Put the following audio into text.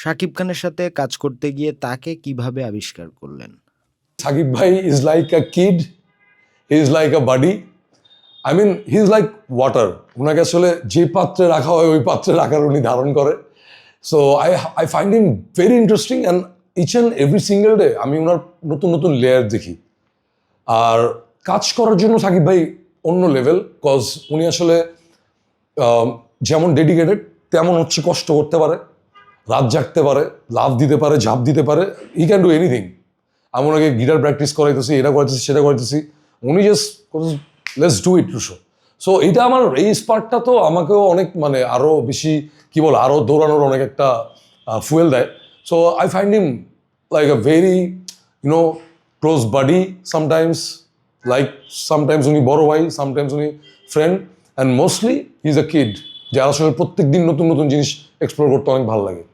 শাকিব খানের সাথে কাজ করতে গিয়ে তাকে কিভাবে আবিষ্কার করলেন? Sagib Bhai is like a kid, he is like a buddy. I mean, he is like water. ওনাকে আসলে যে পাত্রে রাখা হয় ওই পাত্রে রাখার উনি ধারণ করে। So I find him very interesting and each and every single day আমি ওনার নতুন নতুন লেয়ার দেখি। আর কাজ করার জন্য সাকিব ভাই অন্য লেভেল, কজ উনি আসলে যেমন ডেডিকেটেড তেমন হচ্ছে কষ্ট করতে পারে, রাত জাগতে পারে, লাভ দিতে পারে, ঝাঁপ দিতে পারে, হি ক্যান ডু এনিথিং। আমি ওনাকে গিটার প্র্যাকটিস করাইতেছি, এটা করাইতেছি, সেটা করাইতেছি, উনি just let's do it to show. So এইটা আমার এই স্পার্টটা তো আমাকেও অনেক মানে আরও বেশি কি বল আরও দৌড়ানোর অনেক একটা ফুয়েল দেয়। So I find him like a very you know close buddy sometimes, like sometimes উনি বড় ভাই, সামটাইমস উনি friend, and mostly he is a kid, যার আসলে প্রত্যেক দিন নতুন নতুন জিনিস এক্সপ্লোর করতে অনেক ভালো লাগে।